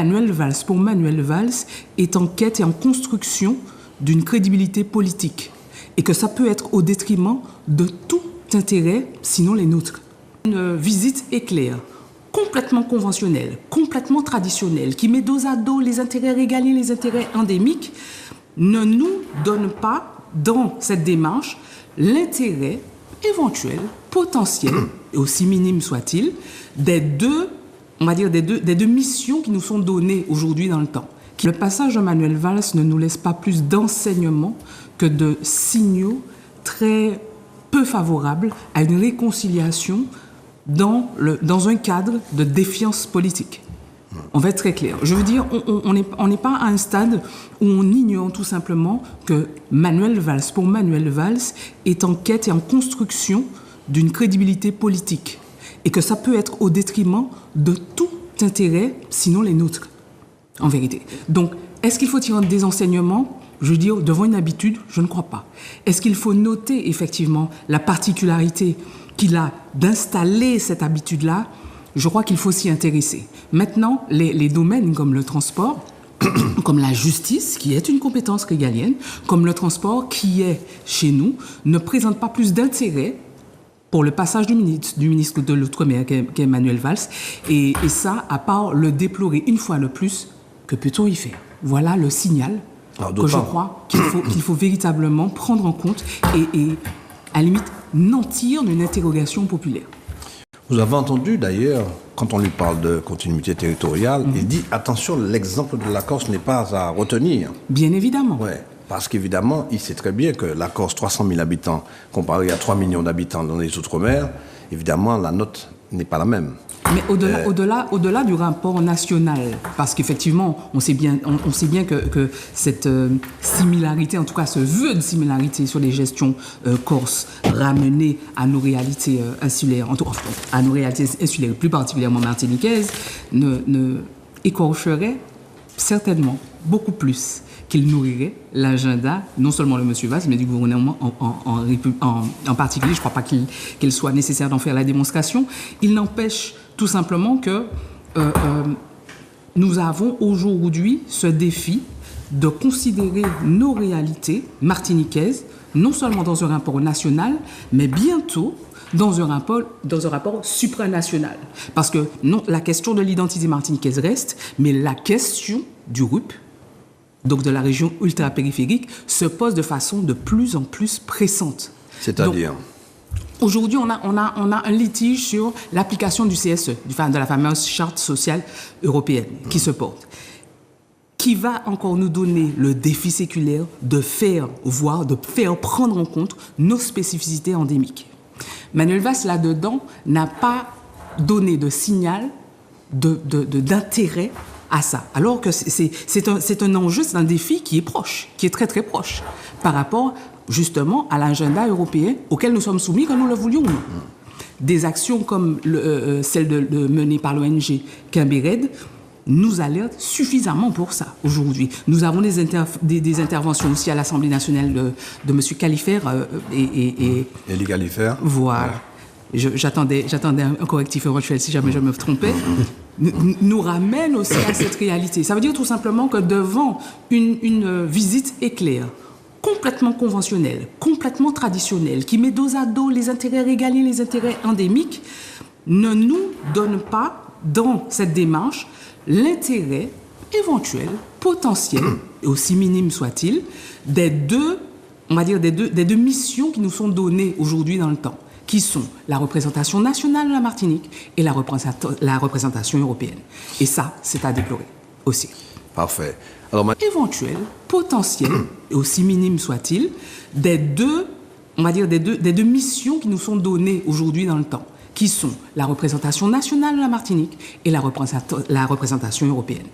Manuel Valls, pour Manuel Valls, est en quête et en construction d'une crédibilité politique. Et que ça peut être au détriment de tout intérêt, sinon les nôtres. Une visite éclair, complètement conventionnelle, complètement traditionnelle, qui met dos à dos les intérêts régaliens, les intérêts endémiques, ne nous donne pas, dans cette démarche, l'intérêt éventuel, potentiel, et aussi minime soit-il, des deux missions qui nous sont données aujourd'hui dans le temps. Le passage de Manuel Valls ne nous laisse pas plus d'enseignements que de signaux très peu favorables à une réconciliation dans un cadre de défiance politique. On va être très clair. Je veux dire, on n'est pas à un stade où on ignore tout simplement que Manuel Valls, pour Manuel Valls, est en quête et en construction d'une crédibilité politique. Et que ça peut être au détriment de tout intérêt, sinon les nôtres, en vérité. Donc, est-ce qu'il faut tirer des enseignements ? Je veux dire, devant une habitude, je ne crois pas. Est-ce qu'il faut noter effectivement la particularité qu'il a d'installer cette habitude-là ? Je crois qu'il faut s'y intéresser. Maintenant, les domaines comme le transport, comme la justice, qui est une compétence régalienne, comme le transport qui est chez nous, ne présentent pas plus d'intérêt pour le passage du ministre de l'Outre-mer, qu'est Manuel Valls. Et ça, à part le déplorer une fois de plus, que peut-on y faire ? Voilà le signal que je crois qu'il faut véritablement prendre en compte et à la limite, nantir d'une interrogation populaire. Vous avez entendu d'ailleurs, quand on lui parle de continuité territoriale, il dit attention, l'exemple de la Corse n'est pas à retenir. Bien évidemment. Ouais, parce qu'évidemment, il sait très bien que la Corse, 300 000 habitants, comparé à 3 millions d'habitants dans les Outre-mer, évidemment, la note n'est pas la même. Mais au-delà du rapport national, parce qu'effectivement, on sait bien que cette similarité, en tout cas ce vœu de similarité sur les gestions corses ramenées à nos réalités insulaires, à nos réalités insulaires, plus particulièrement martiniquaises, ne écorcherait certainement beaucoup plus qu'il nourrirait l'agenda, non seulement de M. Valls, mais du gouvernement en particulier. Je ne crois pas qu'il soit nécessaire d'en faire la démonstration. Il n'empêche tout simplement que nous avons aujourd'hui ce défi de considérer nos réalités martiniquaises, non seulement dans un rapport national, mais bientôt dans un rapport supranational. Parce que non, la question de l'identité martiniquaise reste, mais la question du RUP, donc de la région ultra-périphérique, se pose de façon de plus en plus pressante. C'est-à-dire ? Aujourd'hui, on a un litige sur l'application du CSE, de la fameuse charte sociale européenne, qui se porte, qui va encore nous donner le défi séculaire de faire prendre en compte nos spécificités endémiques. Manuel Valls, là-dedans, n'a pas donné de signal d'intérêt à ça. Alors que c'est un enjeu, c'est un défi qui est proche, qui est très très proche, par rapport justement à l'agenda européen auquel nous sommes soumis, que nous le voulions ou non. Des actions comme celle menée par l'ONG Quimbered nous alertent suffisamment pour ça aujourd'hui. Nous avons des interventions aussi à l'Assemblée nationale de M. Califère et Élie Califère. Voilà. J'attendais un correctif éventuel si jamais je me trompais. Nous ramène aussi à cette réalité. Ça veut dire tout simplement que devant une visite éclair, complètement conventionnelle, complètement traditionnelle, qui met dos à dos les intérêts régaliens, les intérêts endémiques, ne nous donne pas, dans cette démarche, l'intérêt éventuel, potentiel, et aussi minime soit-il, des deux missions qui nous sont données aujourd'hui dans le temps, qui sont la représentation nationale de la Martinique et la représentation européenne. Et ça, c'est à déplorer aussi. Parfait. Alors, éventuel, potentiel, et aussi minime soit-il, des deux missions qui nous sont données aujourd'hui dans le temps, qui sont la représentation nationale de la Martinique et la représentation européenne.